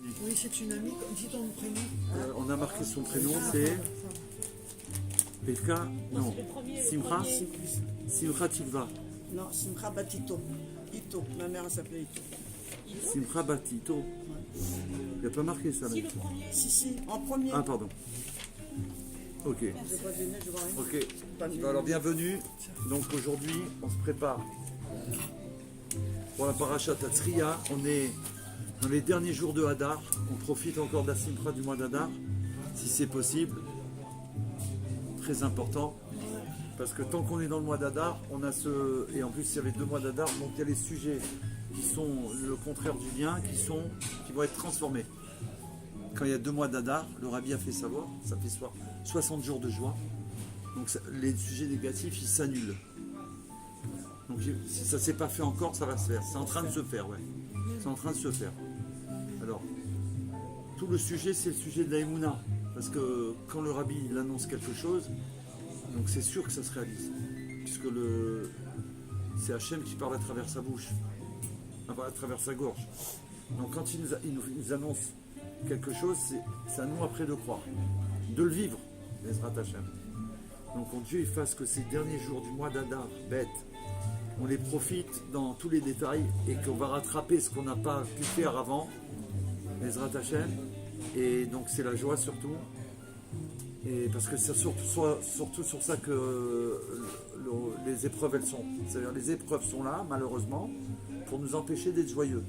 Oui, c'est une amie. Dis ton prénom. On a marqué son prénom, c'est Pekka, non, Simra, Simra Tivra, Non, Simra Batito. Ito. Ma mère, elle s'appelait Ito. Simra Batito. Il n'y a pas marqué ça là. Si, en premier. Ah, pardon. Ok. Je vais pas donner, je vois rien. Ok. Pas mieux. Alors bienvenue. Donc aujourd'hui, on se prépare pour la Parashat Tatzria. On est dans les derniers jours de Hadar. On profite encore de la Simra du mois d'Hadar, si c'est possible. Très important. Parce que tant qu'on est dans le mois d'Hadar, on a ce. Et en plus, il y avait 2 mois d'Hadar, donc il y a les sujets qui sont le contraire du lien, qui vont être transformés. Quand il y a 2 mois d'Hadar, le Rabbi a fait savoir, ça fait 60 jours de joie. Donc les sujets négatifs, ils s'annulent. Donc si ça ne s'est pas fait encore, ça va se faire. C'est en train de se faire, ouais. C'est en train de se faire. Alors, tout le sujet, c'est le sujet de la Emouna. Parce que quand le Rabbi il annonce quelque chose, donc c'est sûr que ça se réalise. Puisque c'est Hachem qui parle à travers sa bouche, à travers sa gorge. Donc quand il nous annonce quelque chose, c'est à nous après de croire, de le vivre, Ezrat Hachem. Donc que Dieu il fasse que ces derniers jours du mois d'Adar, bête, on les profite dans tous les détails et qu'on va rattraper ce qu'on n'a pas pu faire avant, Ezrat Hachem. Et donc c'est la joie surtout. Et parce que c'est surtout sur ça que les épreuves elles sont. C'est-à-dire les épreuves sont là, malheureusement, pour nous empêcher d'être joyeux.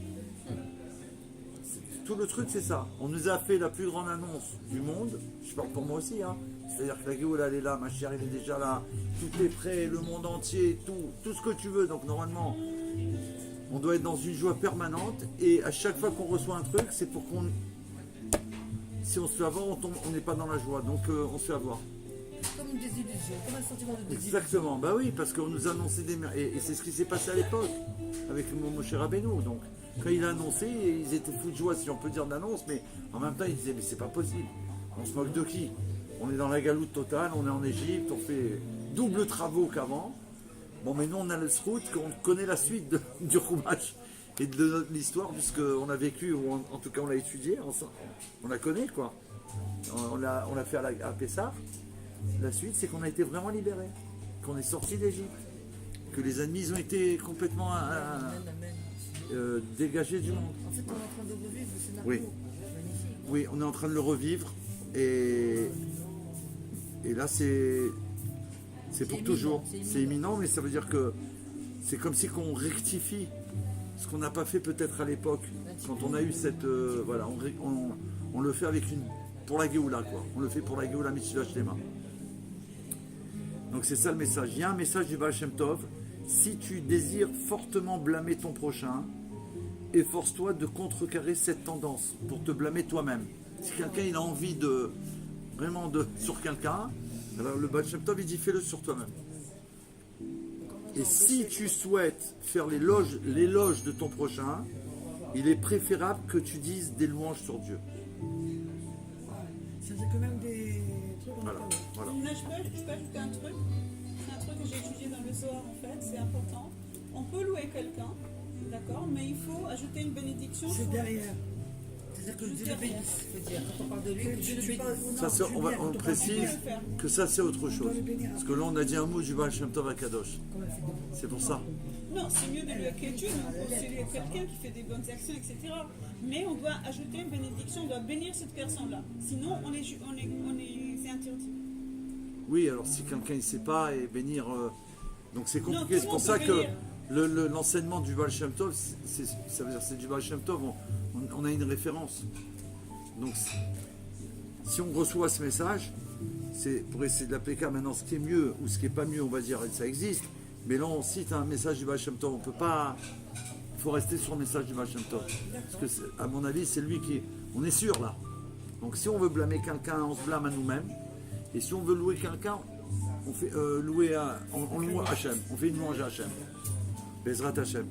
Tout le truc c'est ça. On nous a fait la plus grande annonce du monde. Je parle pour moi aussi. Hein. C'est-à-dire que la Géoula elle est là, ma chère il est déjà là. Tout est prêt, le monde entier, tout ce que tu veux. Donc normalement, on doit être dans une joie permanente. Et à chaque fois qu'on reçoit un truc, c'est pour qu'on... Si on se fait avoir, on n'est pas dans la joie. Donc on se fait avoir. Comme une désillusion, comme un sentiment de désillusion. Exactement, bah oui, parce qu'on nous a annoncé des merdes. Et c'est ce qui s'est passé à l'époque avec Moshe Rabbeinu. Donc, quand il a annoncé, ils étaient fous de joie, si on peut dire, d'annonce, mais en même temps, ils disaient, mais c'est pas possible. On se moque de qui? On est dans la galoute totale, on est en Égypte, on fait double travaux qu'avant. Bon, mais nous, on a le srout, qu'on connaît la suite du Chumash et de l'histoire, puisqu'on a vécu, ou en tout cas, on l'a étudié, on la connaît, quoi. On l'a fait à Pessah. La suite, c'est qu'on a été vraiment libérés, qu'on est sorti d'Égypte, que les ennemis ont été complètement dégagés du monde. En fait, on est en train de revivre le scénario. Oui. Oui, on est en train de le revivre et là c'est pour toujours. C'est imminent, mais ça veut dire que c'est comme si qu'on rectifie ce qu'on n'a pas fait peut-être à l'époque, quand on a eu cette... voilà, on le fait pour la Géoula, quoi. On le fait pour la Géoula Mitzvah Shlema. Donc c'est ça le message. Il y a un message du Baal Shem Tov. Si tu désires fortement blâmer ton prochain, efforce-toi de contrecarrer cette tendance pour te blâmer toi-même. Si quelqu'un il a envie sur quelqu'un, alors le Baal Shem Tov il dit fais-le sur toi-même. Et si tu souhaites faire l'éloge de ton prochain, il est préférable que tu dises des louanges sur Dieu. Ça fait quand même des trucs en Voilà. Là, je peux ajouter un truc. C'est un truc que j'ai étudié dans le Zohar en fait, c'est important. On peut louer quelqu'un, d'accord, mais il faut ajouter une bénédiction. C'est sur- derrière. C'est-à-dire que Dieu le bénisse. Je veux dire, quand on parle de lui, que Dieu le bénisse. Ça, on précise que ça c'est autre chose. Parce que là on a dit un mot du Baal Shem Tov à Kadosh. C'est pour ça. Non, c'est mieux de louer que Dieu, mais on peut aussi louer quelqu'un qui fait des bonnes actions, etc. Mais on doit ajouter une bénédiction, on doit bénir cette personne-là. Sinon, c'est interdit. Oui, alors si quelqu'un ne sait pas et bénir, donc c'est Non, compliqué. tout C'est le pour monde ça peut que bénir. l'enseignement du Baal Shem Tov, ça veut dire c'est du Baal Shem Tov. On a une référence. Donc si on reçoit ce message, c'est pour essayer de l'appliquer maintenant ce qui est mieux ou ce qui est pas mieux, on va dire, ça existe. Mais là on cite un message du Baal Shem Tov, on peut pas. Il faut rester sur le message du Baal Shem Tov. Parce que à mon avis, c'est lui qui. On est sûr là. Donc si on veut blâmer quelqu'un, on se blâme à nous-mêmes. Et si on veut louer quelqu'un, on fait on loue Hachem. On fait une louange à Hachem. Bezrat Hachem.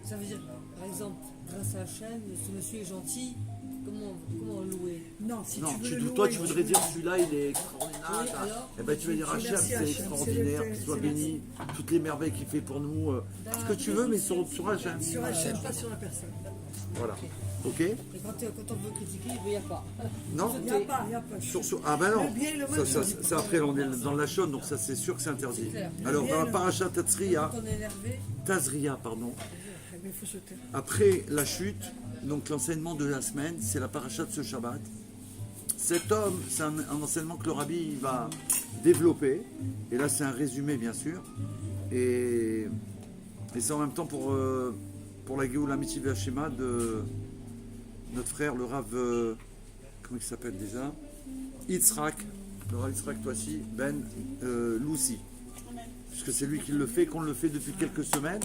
Ça veut dire, par exemple, grâce à Hachem, ce monsieur est gentil, comment louer? Non, si Non, tu veux le toi louer, tu voudrais dire celui-là il est extraordinaire. Oui, alors Et ben tu vas dire Hachem Merci, c'est Hachem, extraordinaire, c'est le qu'il soit tel, béni, toutes les merveilles qu'il fait pour nous, ce que tu veux, mais sur Hachem. sur Hachem, pas sur la personne. Voilà. ok? Et quand on veut critiquer, il n'y a pas. Non? Il n'y a pas, il n'y a pas. Ah ben non, Le bien et le mal, ça, après on est dans la chaune, donc ça c'est sûr que c'est interdit. C'est clair. Alors dans la paracha Tazria, Quand on est énervé, pardon, Mais il faut se taire. après la chute, donc l'enseignement de la semaine, c'est la paracha de ce Shabbat. Cet homme, c'est un enseignement que le rabbi va développer, et là c'est un résumé bien sûr, et c'est en même temps pour la Géoula Mitzvah Shema de notre frère, le Rav, comment il s'appelle déjà? Yitzhak, le Rav Yitzhak Toassi Ben Loussi, puisque c'est lui qui le fait, qu'on le fait depuis quelques semaines.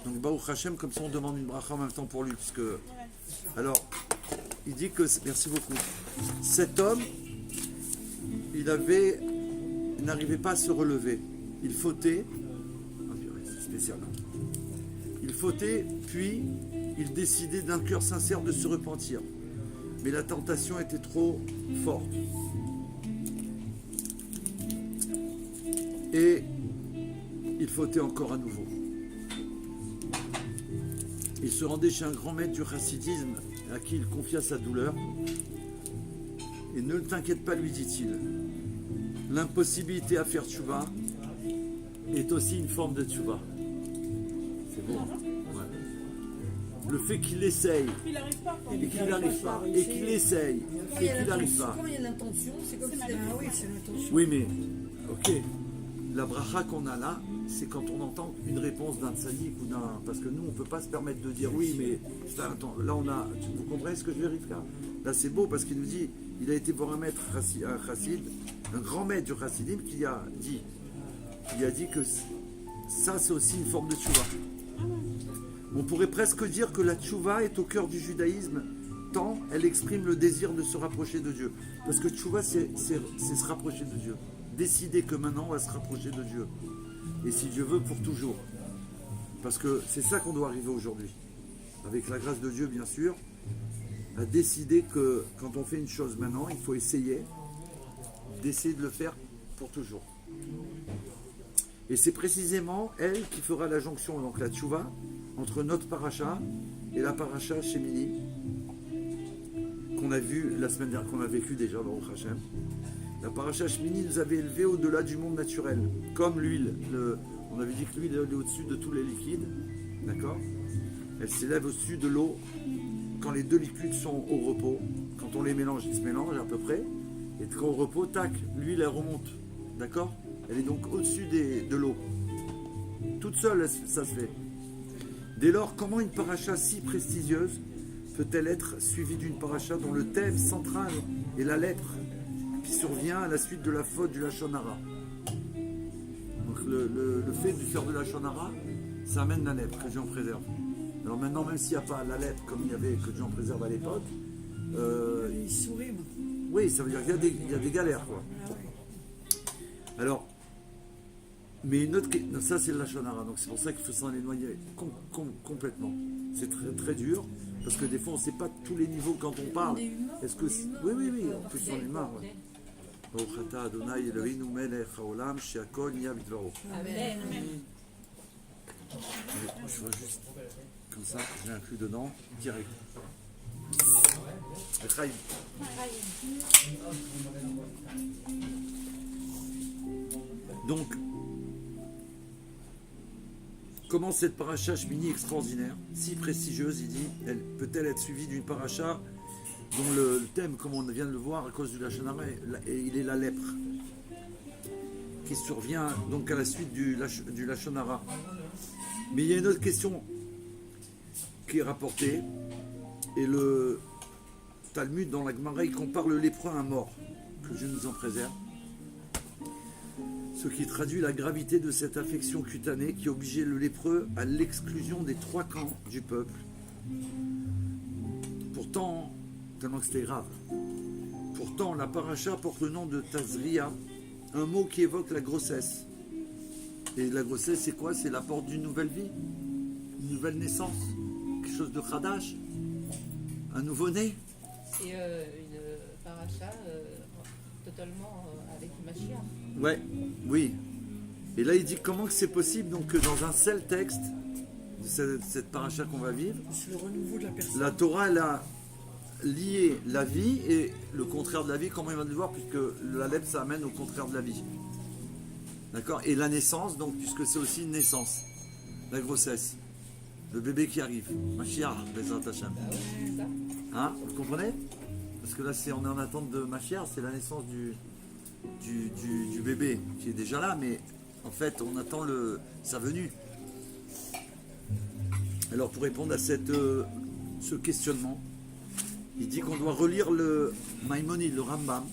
Donc Baruch Hashem, comme ça on demande une bracha en même temps pour lui, puisque alors il dit que, merci beaucoup, cet homme il n'arrivait pas à se relever, il fautait, c'est spécial, hein. Il fautait, puis il décidait d'un cœur sincère de se repentir. Mais la tentation était trop forte. Et il fautait encore à nouveau. Il se rendait chez un grand maître du chassidisme à qui il confia sa douleur. Et ne t'inquiète pas, lui dit-il. L'impossibilité à faire tchouva est aussi une forme de tchouva. C'est bon. Ouais. Le fait qu'il essaye, Il n'arrive pas. Quoi. et qu'il n'arrive pas, et qu'il essaye, quand il y et a qu'il n'arrive l'intention, pas. quand il y a l'intention, c'est comme si Ah oui, c'est l'intention. Oui, mais, ok, la bracha qu'on a là, c'est quand on entend une réponse d'un tzaddik ou d'un... Parce que nous, on ne peut pas se permettre de dire oui, mais attends, là on a... Vous comprenez ce que je veux dire, Rivka? Là c'est beau parce qu'il nous dit, il a été voir un maître, un chassid, un grand maître du chassidim qui a dit que ça c'est aussi une forme de tchouva. On pourrait presque dire que la tchouva est au cœur du judaïsme, tant elle exprime le désir de se rapprocher de Dieu. Parce que tchouva c'est se rapprocher de Dieu. Décider que maintenant on va se rapprocher de Dieu. Et si Dieu veut, pour toujours. Parce que c'est ça qu'on doit arriver aujourd'hui. Avec la grâce de Dieu, bien sûr, à décider que quand on fait une chose maintenant, il faut essayer d'essayer de le faire pour toujours. Et c'est précisément elle qui fera la jonction, donc la tchouva, entre notre paracha et la paracha Shemini, qu'on a vu la semaine dernière, qu'on a vécu déjà, Baruch Hashem. La paracha Shemini nous avait élevés au-delà du monde naturel, comme l'huile. On avait dit que l'huile est au-dessus de tous les liquides, d'accord? Elle s'élève au-dessus de l'eau quand les deux liquides sont au repos. Quand on les mélange, ils se mélangent à peu près. Et quand au repos, tac, l'huile elle remonte, d'accord? Elle est donc au-dessus de l'eau. Toute seule, ça se fait. Dès lors, comment une paracha si prestigieuse peut-elle être suivie d'une paracha dont le thème central est la lèpre qui survient à la suite de la faute du Lachon Hara? Donc le fait de faire de la Lachon Hara, ça amène la lèpre, que Dieu en préserve. Alors maintenant, même s'il n'y a pas la lèpre comme il y avait que Dieu en préserve à l'époque, Il sourit, moi. oui, ça veut dire qu'il y a des galères, quoi. Ah ouais. Alors, mais une autre, ça c'est le Lachon Hara, donc c'est pour ça qu'il faut s'en éloigner complètement. C'est très très dur, parce que des fois on ne sait pas tous les niveaux quand on parle. Est-ce que oui, en plus on est humain. Ouais. Baruch atah Adonai Eloheinu melech haolam she'akol nהיה bidvaro. Amen. Je vois juste comme ça, j'ai inclus dedans direct. Echaim. Donc, comment cette paracha Shmini extraordinaire, si prestigieuse, il dit, elle peut-elle être suivie d'une paracha dont le thème, comme on vient de le voir, à cause du Lachon Hara, il est la lèpre, qui survient donc à la suite du Lachon Hara. Mais il y a une autre question qui est rapportée, et le Talmud dans la Gemara, il compare le lépreux à un mort, que Dieu nous en préserve. Ce qui traduit la gravité de cette affection cutanée qui obligeait le lépreux à l'exclusion des trois camps du peuple. Pourtant, tellement que c'était grave. Pourtant, la paracha porte le nom de Tazria, un mot qui évoque la grossesse. Et la grossesse, c'est quoi? C'est l'apport d'une nouvelle vie, une nouvelle naissance, quelque chose de khadash, un nouveau-né. C'est une paracha totalement avec Mashiach. Ouais, oui. Et là, il dit comment que c'est possible donc que dans un seul texte de cette paracha qu'on va vivre, C'est le renouveau de la personne. la Torah, elle a lier la vie et le contraire de la vie, comment il va le voir, puisque la lèpre, ça amène au contraire de la vie. D'accord? Et la naissance, donc, puisque c'est aussi une naissance, la grossesse, le bébé qui arrive. Mashiach, Bezrat Hashem. C'est ça. Hein? Vous comprenez? Parce que là, on est en attente de Mashiach, c'est la naissance du bébé qui est déjà là, mais en fait, on attend sa venue. Alors, pour répondre à ce questionnement, il dit qu'on doit relire le Maïmonide, le Rambam,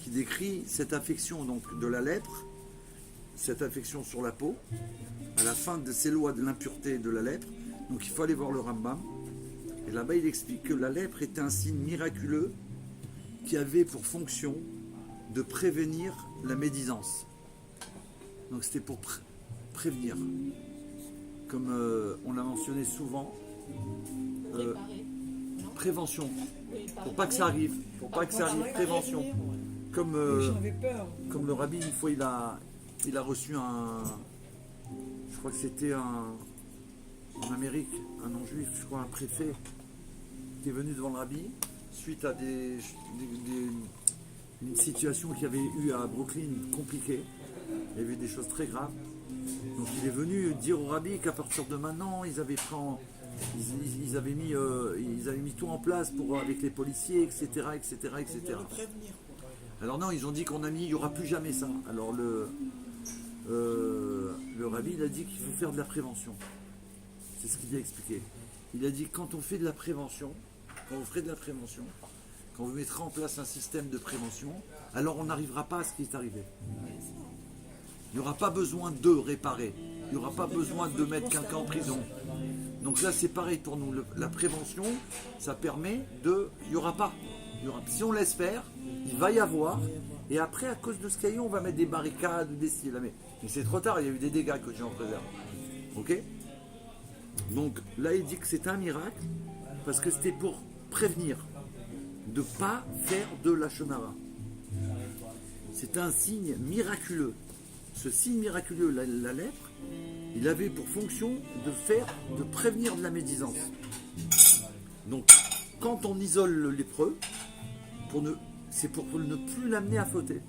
qui décrit cette affection donc, de la lèpre, cette affection sur la peau, à la fin de ces lois de l'impureté de la lèpre. Donc il faut aller voir le Rambam. Et là-bas, il explique que la lèpre était un signe miraculeux qui avait pour fonction de prévenir la médisance. Donc c'était pour prévenir. Comme on l'a mentionné souvent, Réparer. Non? prévention. Oui, Pour pas que ça arrive. Pour pas que ça arrive, prévention. Comme, J'avais peur. comme le rabbi, une fois, il a reçu je crois que c'était en Amérique, un non-juif, je crois un préfet, qui est venu devant le rabbi, suite à une situation qu'il y avait eu à Brooklyn compliquée. Il y avait eu des choses très graves. Donc il est venu dire au rabbi qu'à partir de maintenant, ils avaient mis tout en place avec les policiers, etc., etc., etc. Le prévenir. Alors non, ils ont dit il n'y aura plus jamais ça. Alors le rabbi, il a dit qu'il faut faire de la prévention. C'est ce qu'il a expliqué. Il a dit quand on fait de la prévention, quand vous ferez de la prévention, quand vous mettrez en place un système de prévention, alors on n'arrivera pas à ce qui est arrivé. Il n'y aura pas besoin de réparer. Il n'y aura pas besoin de mettre quelqu'un en prison. Donc là, c'est pareil pour nous. La prévention, ça permet il n'y aura pas. Si on laisse faire, il va y avoir. Et après, à cause de ce caillou, on va mettre des barricades ou des styles. Mais c'est trop tard, il y a eu des dégâts que Dieu en préserve. Ok? Donc là, il dit que c'est un miracle parce que c'était pour prévenir de ne pas faire de la shonara. C'est un signe miraculeux. Ce signe miraculeux, la lèpre, il avait pour fonction de prévenir de la médisance. Donc, quand on isole le lépreux, c'est pour ne plus l'amener à fauter.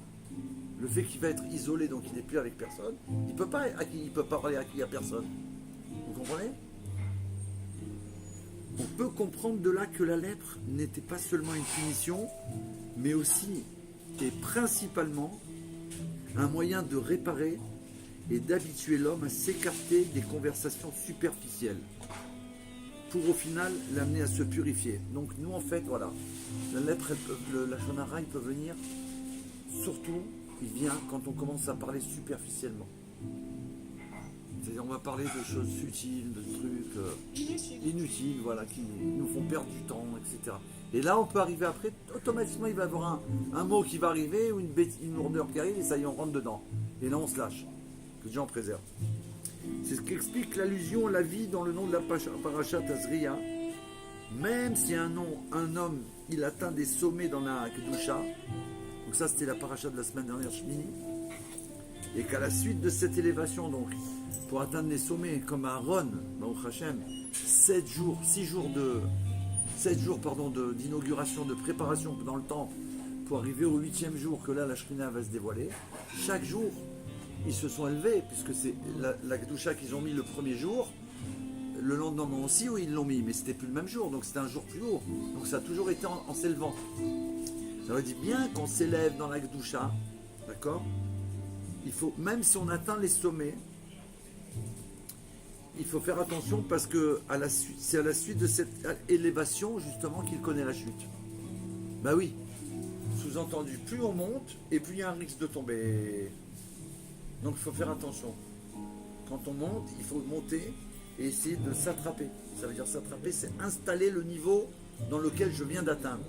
Le fait qu'il va être isolé, donc il n'est plus avec personne, il peut pas parler à personne. Vous comprenez? On peut comprendre de là que la lèpre n'était pas seulement une punition, mais aussi et principalement un moyen de réparer et d'habituer l'homme à s'écarter des conversations superficielles pour au final l'amener à se purifier. Donc nous en fait, voilà, la lèpre, la shonara, il peut venir, surtout, il vient quand on commence à parler superficiellement. C'est-à-dire on va parler de choses futiles, de trucs inutiles, voilà, qui nous font perdre du temps, etc. Et là on peut arriver après, automatiquement il va y avoir un mot qui va arriver, ou une lourdeur qui arrive, et ça y est, on rentre dedans. Et là on se lâche. Que Dieu en préserve. C'est ce qu'explique l'allusion à la vie dans le nom de la parashat Tazria. Même si un homme, il atteint des sommets dans la Kedusha, donc ça c'était la parashat de la semaine dernière, Shmini, et qu'à la suite de cette élévation, donc, pour atteindre les sommets, comme Aaron, Baruch Hashem, 6 jours d'inauguration, de préparation dans le temple, pour arriver au 8e jour, que là la Shrina va se dévoiler, chaque jour, ils se sont élevés, puisque c'est la Kedusha qu'ils ont mis le premier jour, le lendemain aussi où ils l'ont mis, mais c'était plus le même jour, donc c'était un jour plus haut. Donc ça a toujours été en s'élevant. Ça veut dire bien qu'on s'élève dans la Kedusha, d'accord? Il faut, même si on atteint les sommets, il faut faire attention parce que c'est à la suite de cette élévation justement qu'il connaît la chute. Bah oui, sous-entendu, plus on monte et plus il y a un risque de tomber. Donc il faut faire attention. Quand on monte, il faut monter et essayer de s'attraper. Ça veut dire s'attraper, c'est installer le niveau dans lequel je viens d'atteindre.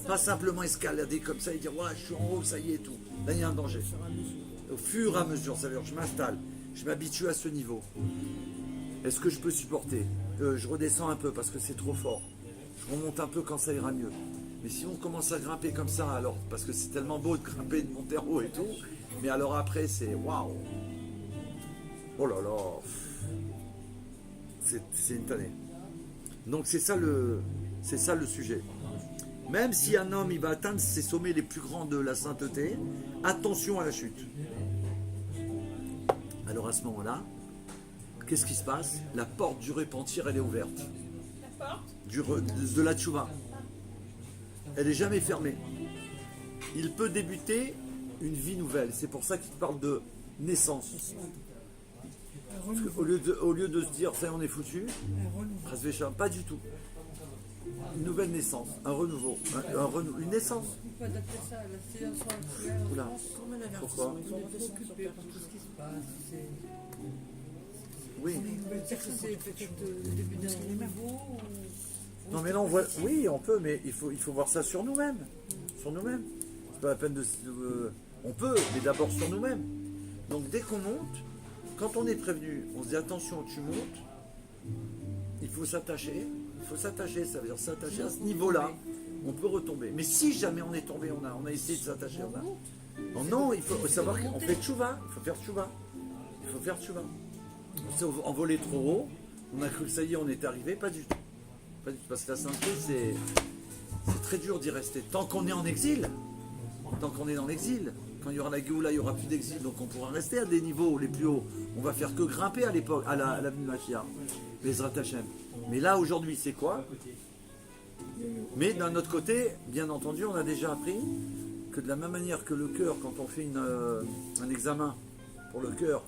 Pas simplement escalader comme ça et dire ouais, je suis en haut, ça y est et tout. Là il y a un danger. Au fur et à mesure, ça veut dire je m'installe, je m'habitue à ce niveau. Est-ce que je peux supporter? Je redescends un peu parce que c'est trop fort. Je remonte un peu quand ça ira mieux. Mais si on commence à grimper comme ça, alors, parce que c'est tellement beau de grimper, de monter en haut et tout, mais alors après c'est waouh. Oh là là. C'est une tannée. Donc c'est ça C'est ça le sujet. Même si un homme il va atteindre ses sommets les plus grands de la sainteté, attention à la chute. Alors à ce moment-là, qu'est-ce qui se passe? La porte du repentir, elle est ouverte. La porte, De la tchouva. Elle n'est jamais fermée. Il peut débuter une vie nouvelle. C'est pour ça qu'il parle de naissance. Parce au lieu de se dire, ça y est, on est foutu, Rasvécha, pas du tout. Une nouvelle naissance, un renouveau, une naissance. On peut adapter ça à la situation actuelle en Oula. France. Comme un avertissement, Pourquoi? ils On ont est redescendu sur préoccupé terre. par tout ce qui se passe. Oui. C'est-à-dire que c'est peut-être le début d'un nouveau ou... Non mais là on voit, oui on peut, mais il faut voir ça sur nous-mêmes. Sur nous-mêmes. C'est pas la peine on peut, mais d'abord sur nous-mêmes. Donc dès qu'on monte, quand on est prévenu, on se dit attention, tu montes, il faut s'attacher. Il faut s'attacher, ça veut dire s'attacher à ce niveau-là. On peut retomber. Mais si jamais on est tombé, on a essayé de s'attacher. Non, il faut savoir qu'on fait tchouva. Il faut faire tchouva. Il faut faire tchouva. On s'est envolé trop haut. On a cru que ça y est, on est arrivé. Pas du tout. Pas du tout. Parce que la sainteté, c'est très dur d'y rester. Tant qu'on est en exil, tant qu'on est dans l'exil, quand il y aura la Géoula, il n'y aura plus d'exil. Donc on pourra rester à des niveaux les plus hauts. On va faire que grimper à l'époque, à la venue de Mashiach. Bezrat Hashem. Mais là, aujourd'hui, c'est quoi? Mais d'un autre côté, bien entendu, on a déjà appris que de la même manière que le cœur, quand on fait un examen pour le cœur,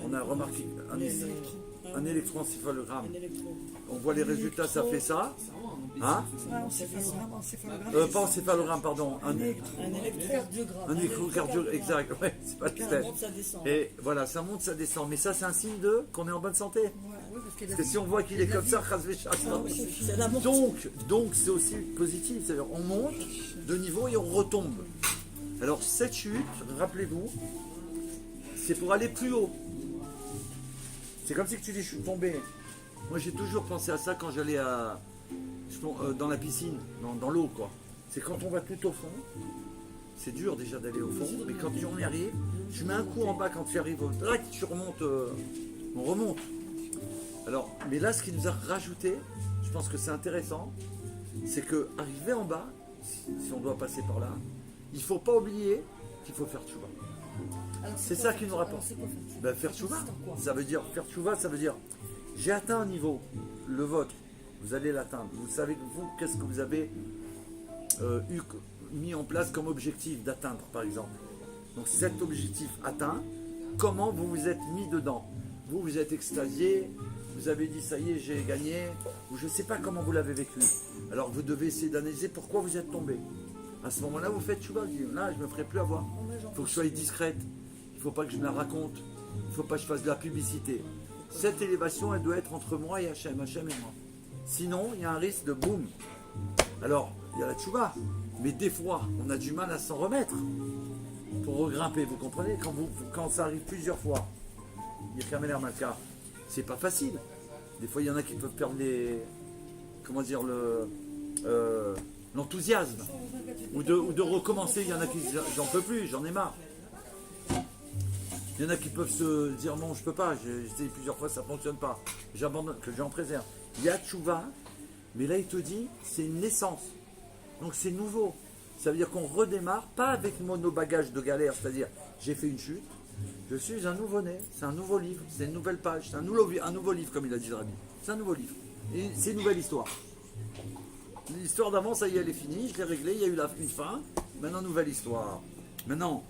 on a remarqué un électroencéphalogramme. Un électro. On voit les résultats, ça fait ça. Hein? Pas encéphalogramme, pardon. Un Cardiogramme. électrocardiogramme, exact. Ouais, c'est pas le Ça test. monte, ça descend. Et voilà, ça monte, ça descend. Mais ça, c'est un signe qu'on est en bonne santé. Oui, parce Parce que si on voit qu'il est comme ça, C'est la montée. donc c'est aussi positif. C'est-à-dire, on monte de niveau et on retombe. Alors, cette chute, rappelez-vous, c'est pour aller plus haut. C'est comme si tu dis, je suis tombé. Moi, j'ai toujours pensé à ça quand j'allais dans la piscine, dans l'eau, quoi. C'est quand on va tout au fond. C'est dur déjà d'aller au fond, mais quand on y arrive, tu mets un coup en bas quand tu arrives là, tu remontes, on remonte. Alors, mais là, ce qui nous a rajouté, je pense que c'est intéressant, c'est que arriver en bas, si on doit passer par là, il ne faut pas oublier qu'il faut faire tchouva. C'est ça qui nous rapporte. Ben, faire tchouva, ça veut dire faire tchouva, ça veut dire j'ai atteint un niveau, le vôtre, vous allez l'atteindre. Vous savez vous qu'est-ce que vous avez mis en place comme objectif d'atteindre, par exemple. Donc cet objectif atteint, comment vous vous êtes mis dedans? Vous vous êtes extasié, vous avez dit ça y est, j'ai gagné, ou je ne sais pas comment vous l'avez vécu. Alors vous devez essayer d'analyser pourquoi vous êtes tombé. À ce moment-là, vous faites tchouva, vous dites là, je ne me ferai plus avoir. Il faut que je sois discrète, il ne faut pas que je me la raconte, il ne faut pas que je fasse de la publicité. Cette élévation, elle doit être entre moi et Hachem et moi. Sinon, il y a un risque de boum. Alors, il y a la tchouva, mais des fois, on a du mal à s'en remettre pour regrimper. Vous comprenez? Quand ça arrive plusieurs fois, il y a Kameler Malka, c'est pas facile. Des fois, il y en a qui peuvent perdre l'enthousiasme. Ou de recommencer, il y en a qui disent j'en peux plus, j'en ai marre. Il y en a qui peuvent se dire non, je peux pas, j'ai essayé plusieurs fois, ça ne fonctionne pas. J'abandonne, que j'en préserve. Il y a tchouva, mais là il te dit c'est une naissance. Donc c'est nouveau. Ça veut dire qu'on redémarre, pas avec nos bagages de galère, c'est-à-dire j'ai fait une chute, je suis un nouveau-né, c'est un nouveau livre, c'est une nouvelle page, c'est un nouveau livre comme il a dit le Rabbi. C'est un nouveau livre. Et c'est une nouvelle histoire. L'histoire d'avant, ça y est, elle est finie, je l'ai réglée, il y a eu une fin, maintenant nouvelle histoire. Maintenant,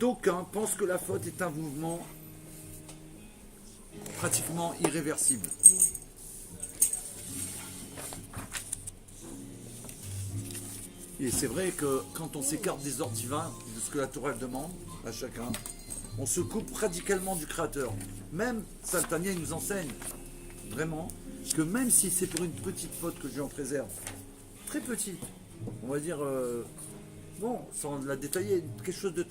d'aucuns pensent que la faute est un mouvement pratiquement irréversible. Et c'est vrai que quand on s'écarte des ordres divins, de ce que la Torah demande à chacun, on se coupe radicalement du Créateur. Même Saltania, il nous enseigne vraiment que même si c'est pour une petite faute que Dieu en préserve, très petite, on va dire, bon, sans la détailler, quelque chose de...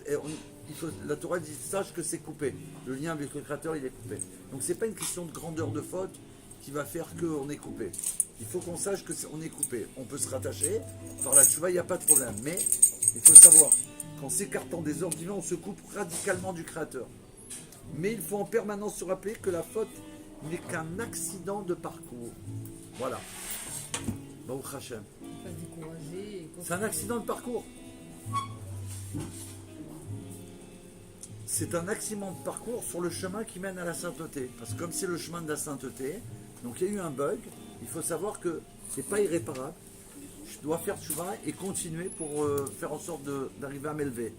la Torah dit, sache que c'est coupé. Le lien avec le Créateur, il est coupé. Donc c'est pas une question de grandeur de faute qui va faire qu'on est coupé. Il faut qu'on sache qu'on est coupé. On peut se rattacher, par la tchouva, il n'y a pas de problème. Mais il faut savoir qu'en s'écartant des ordres divins, on se coupe radicalement du Créateur. Mais il faut en permanence se rappeler que la faute n'est qu'un accident de parcours. Voilà. Baruch Hashem. Pas se décourager. et C'est un accident de parcours. C'est un accident de parcours sur le chemin qui mène à la sainteté. Parce que comme c'est le chemin de la sainteté, donc il y a eu un bug, il faut savoir que c'est pas irréparable. Je dois faire tchouva et continuer pour faire en sorte d'arriver à m'élever.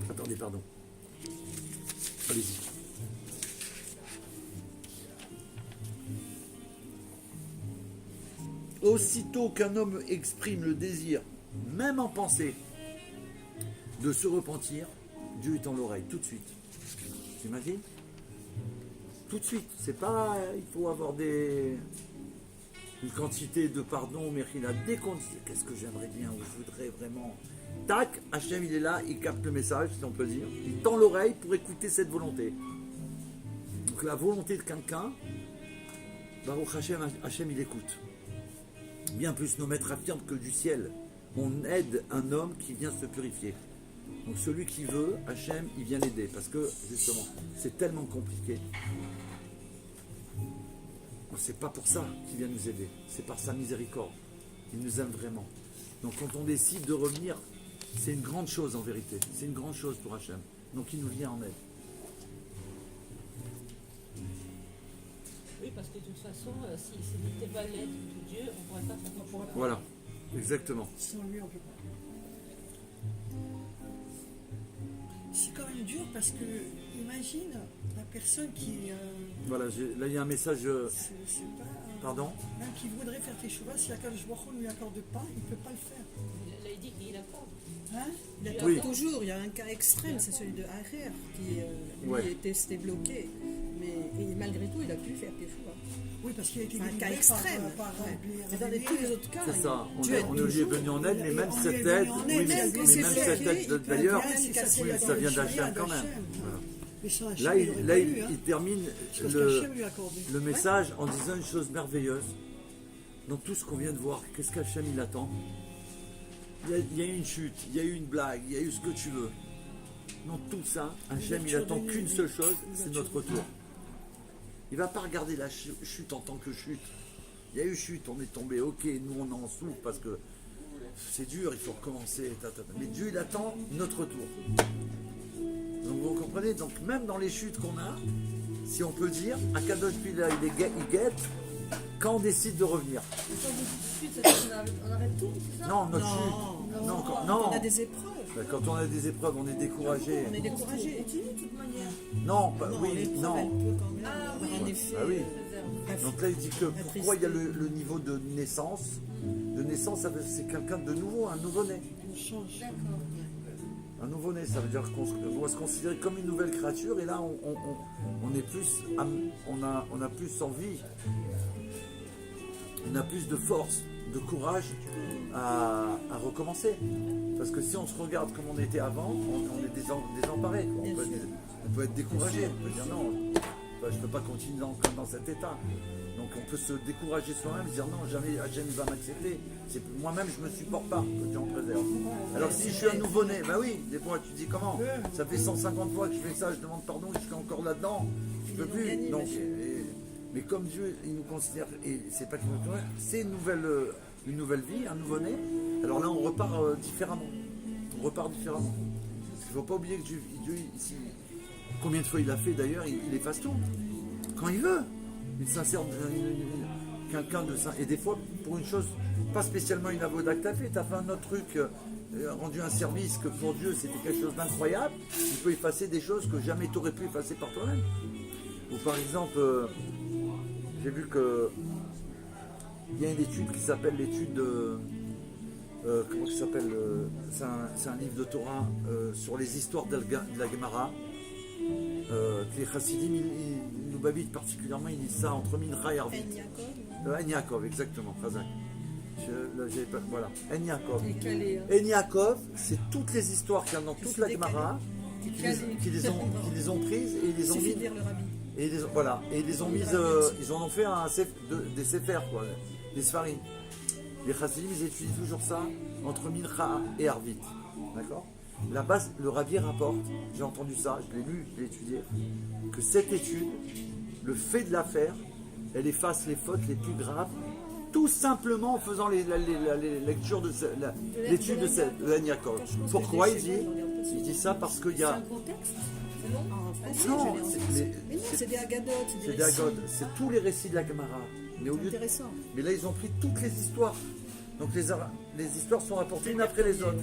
Attendez, pardon. Allez-y. Aussitôt qu'un homme exprime le désir, même en pensée, de se repentir, Dieu est dans l'oreille, tout de suite. T'imagines? Tout de suite. C'est pas, il faut avoir une quantité de pardon, Mérina. Dès qu'on dit, qu'est-ce que j'aimerais bien, ou je voudrais vraiment. Tac, Hachem il est là, il capte le message, si on peut dire. Il tend l'oreille pour écouter cette volonté. Donc la volonté de quelqu'un, Baruch Hachem, Hachem il écoute. Bien plus, nos maîtres affirment que du ciel, on aide un homme qui vient se purifier. Donc celui qui veut, Hachem, il vient l'aider. Parce que, justement, c'est tellement compliqué. C'est pas pour ça qu'il vient nous aider. C'est par sa miséricorde. Il nous aime vraiment. Donc quand on décide de revenir, c'est une grande chose en vérité. C'est une grande chose pour Hachem. Donc il nous vient en aide. Oui, parce que de toute façon, si ce n'était pas l'aide de Dieu, on ne pourrait pas faire notre choix. Voilà, exactement. Sans lui, on peut pas. C'est quand même dur parce que, imagine la personne qui. Voilà, là il y a un message. C'est pas. Pardon? Même qui voudrait faire tes chevaux, si Akadosh Baruch Hu ne lui accorde pas, il ne peut pas le faire. Là, il dit qu'il a pas. Hein? Il attend Oui. toujours, il y a un cas extrême, c'est celui de Harer, qui lui Ouais. était bloqué. Mais et malgré tout, il a pu faire Teshuva. Oui, parce qu'il a été C'est un délivré cas extrême. par Ouais. les C'est dans rabbinés. tous les autres cas. C'est ça, Dieu aide on lui est toujours. venu en aide, mais même On lui est cette venu aide, en oui, aide, mais même quand même c'est cette bloqué, aide il peut d'ailleurs, bien s'y casser oui, la ça dent, vient le d'Hachem chariot quand même. d'Hachem. Voilà. Mais sans Hachem, Là, il aurait pas eu, hein. il termine Parce le, qu'Hachem lui a accordé. le message en disant une chose merveilleuse. Dans tout ce qu'on vient de voir, qu'est-ce qu'Hachem il attend? Il y a eu une chute, il y a eu une blague, il y a eu ce que tu veux. Dans tout ça, Hachem il attend qu'une seule chose, c'est notre retour. Il ne va pas regarder la chute en tant que chute. Il y a eu chute, on est tombé, ok, nous on en souffre parce que c'est dur, il faut recommencer. Mais Dieu il attend notre retour. Donc vous comprenez, donc même dans les chutes qu'on a, si on peut dire, Akadosh Pila il guette quand on décide de revenir. Quand vous dites tout de suite, on arrête tout, c'est ça? Non, notre Non, chute. Non, quand non. on a des épreuves, Quand on a des épreuves, on est découragé. on est découragé. Continue de toute manière. Non, bah, Non, oui, l'épreuve, elle non. peut quand même Ah avoir oui. un effet. Ah oui. Réserve. Donc là, il dit que pourquoi il y a le niveau de naissance. De naissance, c'est quelqu'un de nouveau, un nouveau-né. On change. D'accord. Un nouveau-né, ça veut dire qu'on doit se considérer comme une nouvelle créature. Et là, on est plus, on a plus envie, on a plus de force, de courage à recommencer. Parce que si on se regarde comme on était avant, on est désemparé. Quoi. On peut être découragé. On peut dire non, je ne peux pas continuer dans cet état. Donc on peut se décourager soi-même, dire non, jamais Hachem va m'accepter. Moi-même, je ne me supporte pas, que Dieu en préserve. Alors si je suis un nouveau-né, ben oui, des fois tu dis comment? Ça fait 150 fois que je fais ça, je demande pardon, je suis encore là-dedans, je peux plus. gagné, Donc, monsieur. mais comme Dieu, il nous considère, et c'est pas qu'il nous considère, c'est une nouvelle vie, un nouveau-né. Alors là, on repart différemment. On repart différemment. Parce qu'il ne faut pas oublier que Dieu ici, combien de fois il l'a fait d'ailleurs, il efface tout. Quand il veut. Il s'insère quelqu'un de saint. Et des fois, pour une chose, pas spécialement une avoda que tu as fait, tu as fait un autre truc, rendu un service que pour Dieu c'était quelque chose d'incroyable, il peut effacer des choses que jamais tu aurais pu effacer par toi-même. Ou par exemple, j'ai vu que il y a une étude qui s'appelle l'étude de. Comment ça s'appelle c'est un livre de Torah sur les histoires de la Gemara. Que les chassidim, nous babitent particulièrement, ils disent ça entre Mincha et Arvit. En Yaakov, exactement, Khazak. Voilà, En Yaakov. Il est calé. Hein. En Yaakov, c'est toutes les histoires qu'il y a dans toute la Gemara qui les ont prises et ils les ont Il mis. suffit de lire le rabbi. Et voilà, et ils les ont mises, ils en ont fait des séphères, quoi, des sfarim. Les chassidim, ils étudient toujours ça entre Mincha et Arvit. D'accord? La base, le rabbi rapporte, j'ai entendu ça, je l'ai lu, je l'ai étudié, que cette étude, le fait de la faire, elle efface les fautes les plus graves, tout simplement en faisant la lecture de l'étude de l'En Yaakov. Pourquoi il dit ça? Parce qu'il y C'est a... un contexte? C'est long? En français, Non, je l'ai c'est- entendu. mais- Mais non, c'est des agadotes, C'est c'est des des récits. Agod, c'est tous les récits de la Gemara. Mais, au C'est lieu de- intéressant. mais là, ils ont pris toutes les histoires. Donc les histoires sont rapportées une après les autres.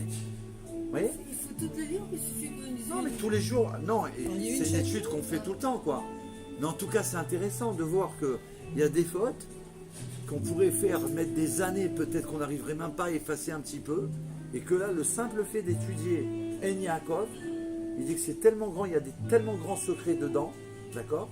Vous voyez? Il faut toutes les lire, il suffit de nous Non, mais tous les jours, non, et On lit une c'est une chaque étude jour, qu'on fait quoi. tout le temps, quoi. Mais en tout cas, c'est intéressant de voir qu'il y a des fautes qu'on pourrait faire mettre des années, peut-être qu'on n'arriverait même pas à effacer un petit peu, et que là, le simple fait d'étudier En Yaakov, il dit que c'est tellement grand, il y a des tellement grands secrets dedans, d'accord,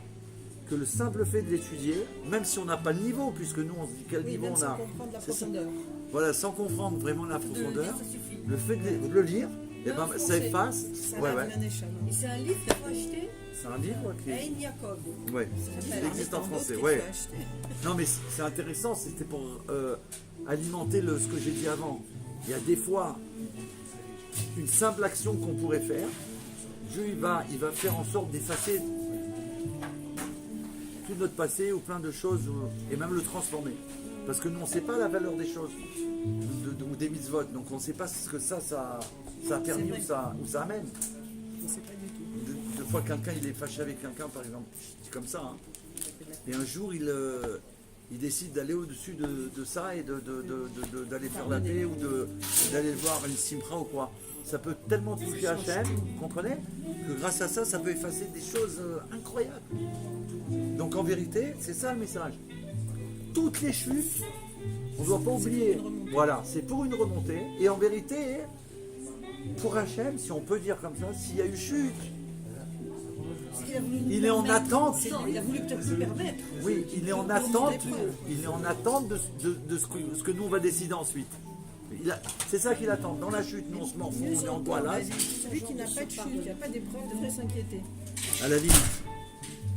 que le simple fait de l'étudier, même si on n'a pas le niveau, puisque nous, on se dit quel Oui, niveau même on sans a, comprendre la c'est ça. profondeur. Voilà, sans comprendre vraiment la De le profondeur, lire, ça suffit. le fait de le lire, eh Même ben, en ça français. efface. Ça Ouais, lave ouais. la neshama. Et c'est un livre qu'il faut acheter. C'est un livre qui Ein Yaakov. ouais. Ça Il existe en d'autres français, qu'il ouais. faut acheter. Non mais c'est intéressant, c'était pour alimenter ce que j'ai dit avant. Il y a des fois une simple action qu'on pourrait faire, Dieu il va faire en sorte d'effacer tout notre passé ou plein de choses et même le transformer. Parce que nous on ne sait pas la valeur des choses ou des mitzvot, donc on ne sait pas ce que ça a permis vrai. ou ça amène. On ne sait pas du tout. Deux fois quelqu'un il est fâché avec quelqu'un par exemple, je dis comme ça, hein. Et un jour il décide d'aller au-dessus de ça et d'aller faire la paix ou d'aller voir une simra ou quoi. Ça peut tellement toucher Hachem, vous comprenez, que grâce à ça, ça peut effacer des choses incroyables. Donc en vérité, c'est ça le message. Toutes les chutes, on ne doit pas oublier. Voilà, c'est pour une remontée. Et en vérité, pour Hachem, si on peut dire comme ça, s'il y a eu chute, Parce qu'il a voulu nous il est en permettre. attente. Non, il a voulu peut-être nous permettre. Oui, il est en attente. Il est en attente de ce que nous on va décider ensuite. C'est ça qu'il attend. Dans la chute, nous on se morfond, on est en toile là. Celui qui n'a pas de chute, qui n'a pas d'épreuve, devrait s'inquiéter. À la limite.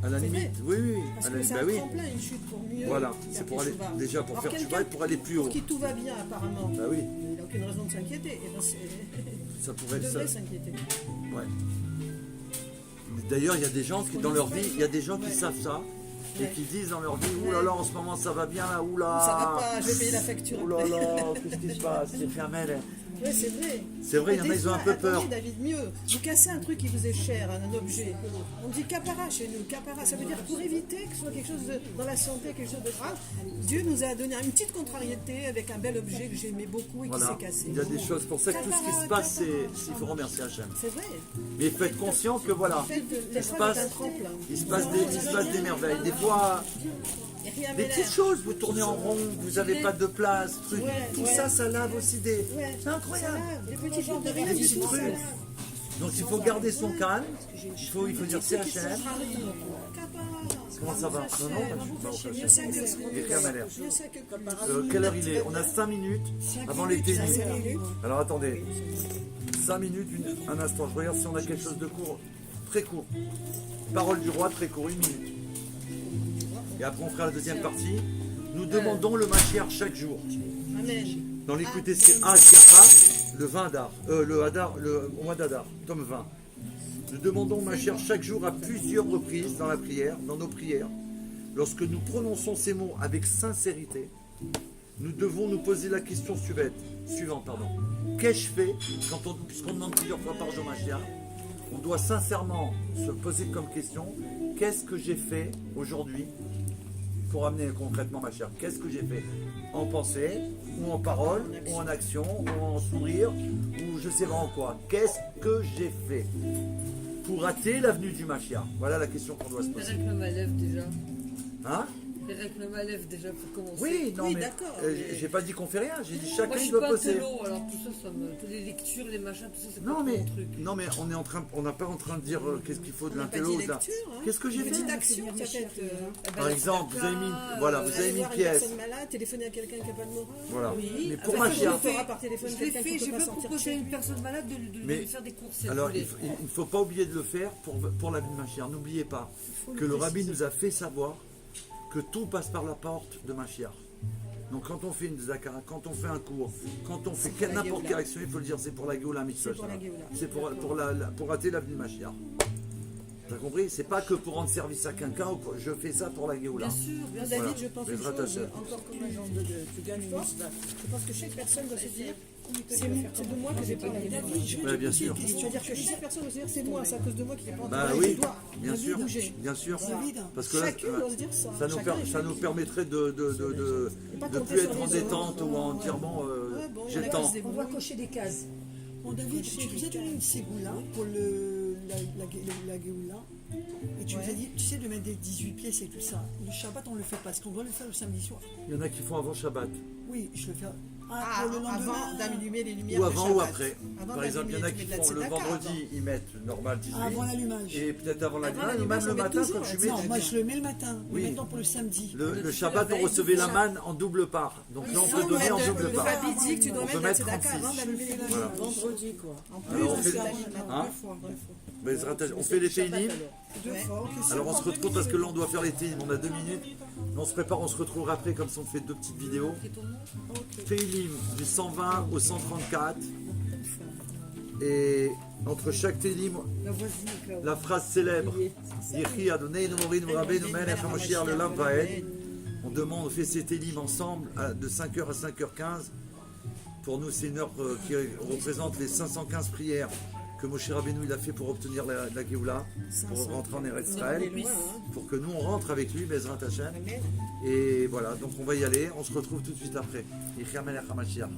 À la C'est limite. vrai. Oui, oui. Parce À que la c'est bah un oui. tremplin, une chute pour mieux. Voilà. faire C'est pour aller teshuva. déjà pour Alors, faire quelqu'un tuba et pour aller plus haut. Pour qui tout va bien apparemment. Bah oui. Il n'a aucune raison de s'inquiéter. Et ben Ça pourrait il être devrait ça. s'inquiéter. Ouais. D'ailleurs, il y a des gens qui dans leur vie, il y a des gens qui savent ça et Ouais. qui disent dans leur vie, ouh là là, en ce moment ça va bien là, ouh là. Ça va pas, je vais payer la facture. Ouh là là, qu'est-ce qui se passe? J'ai fait un mail. Oui, c'est vrai. C'est vrai, il y en a, Des ils ont un fois, peu peur. attendez, David, mieux. Vous cassez un truc qui vous est cher, un objet. On dit capara chez nous. Capara, ça veut dire pour éviter que ce soit quelque chose dans la santé, quelque chose de grave. Dieu nous a donné une petite contrariété avec un bel objet que j'aimais beaucoup et qui Voilà. s'est cassé. Il y a des choses pour ça que tout ce qui se passe, il faut remercier Hachem. C'est vrai. Mais faites conscient que voilà, Faites de l'épreuve passe- est un tremplin. il se passe des merveilles. Des fois, Et rien des n'a petites l'air. choses, vous tournez en rond, vous n'avez pas de place, truc. Ouais, Tout ouais. ça lave aussi des. Ouais. C'est incroyable. Des petits trucs de Des rien du petits tout, ça trucs. lave. Donc il faut garder son calme. Il faut dire c'est Hachem. Capara. Comment ça va? Non, non, pas du tout. Bah, au Mieux Hachem. ça que Et rien n'a l'air. mieux ça que Quelle heure il est? On a 5 minutes avant l'été nuit. Alors attendez, 5 minutes, un instant. Je regarde si on a quelque chose de court, très court. Parole du roi, très court, 1 minute. Et après on fera la deuxième partie. Nous demandons le Mashiach chaque jour. Amen. Dans l'écouter c'est Hadar, le 20 Hadar, le mois d'Hadar, tome 20. Nous demandons Mashiach chaque jour à plusieurs reprises dans la prière, dans nos prières. Lorsque nous prononçons ces mots avec sincérité, nous devons nous poser la question suivante. Qu'ai-je fait puisqu'on demande plusieurs fois par jour Mashiach, on doit sincèrement se poser comme question, qu'est-ce que j'ai fait aujourd'hui pour amener concrètement Mashiach? Qu'est-ce que j'ai fait? En pensée, ou en parole, ou en action, ou en sourire, ou je sais pas en quoi. Qu'est-ce que j'ai fait pour rater l'avenue du Mashiach? Voilà la question qu'on doit se poser. Avec le Malève déjà. Hein? Avec le Malève déjà pour commencer. Oui, non Oui, mais d'accord, j'ai pas dit qu'on fait rien, j'ai dit Moi chacun je il suis doit pas poser. télo, alors tout ça, toutes les lectures, les machins, tout ça, c'est Non pas mais, mon truc. non mais on n'est pas en train de dire qu'est-ce qu'il faut de On n'a pas l'intello dit là. lecture, hein. Qu'est-ce que j'ai Une fait? petite action, peut-être. Par exemple, vous avez mis, voilà, vous avez Aller mis une voir une pièce. personne malade, téléphoner à quelqu'un qui n'a pas de morale. Voilà. Oui, Mais pour après, Mashiach, On fera par téléphone Je l'ai quelqu'un fait, qui j'ai ne peut pas pas sortir de proposé à chez une lui. personne malade de Mais- lui faire des courses. si elle alors voulait. il ne faut pas oublier de le faire pour la vie de Mashiach. N'oubliez pas que le rabbi nous a fait savoir que tout passe par la porte de Mashiach. Donc quand on fait une zakara, quand on fait un cours, quand on fait pour la n'importe Géoula. quelle action, il faut le dire, c'est pour la Géoula Mitzvah. C'est pour la Géoula. C'est pour rater l'avenue de Mashiach. T'as compris? C'est pas que pour rendre service à quelqu'un, je fais ça pour la Géoula. Bien sûr, bien Voilà. David, je pense une Bezrat chose, Hashem. encore comme un genre de tu gagnes une histoire. Je pense que chaque personne doit se dire c'est de moi que j'ai parlé. David, je vais Ouais, te bien poser sûr. une question. C'est-à-dire que chaque personne doit se dire c'est moi, c'est à cause de moi qu'il est pas en Bah train de oui, je dois. bien David, sûr, bouger. bien sûr. David, Parce que là, Chacun doit se dire ça. ça nous, Chacun ça nous permettrait pas de compter plus sur être en les autres. détente ou en entièrement Ouais, bon, j'ai le d'accord, temps. c'est On doit cocher des cases. bon, David, tu nous as donné une ségoula pour la Géoula. Et tu nous as dit, tu sais, de mettre des 18 pièces et tout ça. Le Shabbat, on le fait parce qu'on doit le faire le samedi soir. Il y en a qui font avant Shabbat. Oui, je le fais. Ah, Pour le lendemain. avant d'allumer les lumières. Ou de avant ou Shabbat. après. Avant Par exemple, il y en a d'allumer, qui tu mets de la font le tzedaka vendredi, ils mettent normal 18. Avant l'allumage. Et peut-être avant la Avant ou l'allumage, même on le met matin toujours quand tu la mets. Non, moi je le mets le matin. Oui. Mais maintenant pour le samedi. Le Shabbat, on recevait la manne en double part. Donc là, on peut donner en double Le part. Rabbi dit que tu dois On peut mettre la mettre tzedaka avant 36. d'allumer les lumières. Voilà. Vendredi, quoi. En plus, Alors, on on fait- fait Hein? deux fois. Bezrat Hashem. On fait les Teilim. Deux fois, ok, c'est Alors on bon. se retrouve parce que là on doit faire les Teilim, on a 2 minutes. On se prépare, on se retrouvera après comme ça on fait 2 petites vidéos. Teilim du 120 au 134. Et entre chaque Teilim, La voisine, Claude. la phrase célèbre Yehi Adonai Nomorim Rabbeinu Melech HaMashiach le Lam Vaed. On demande, on fait ces Teilim ensemble de 5h à 5h15. Pour nous, c'est une heure qui représente les 515 prières que Moshe Rabbeinu il a fait pour obtenir la Géoula, pour rentrer en Eretz Israël, pour que nous on rentre avec lui, Bezrat Hashem. Et voilà, donc on va y aller, on se retrouve tout de suite après. Yehi Melech HaMashiach.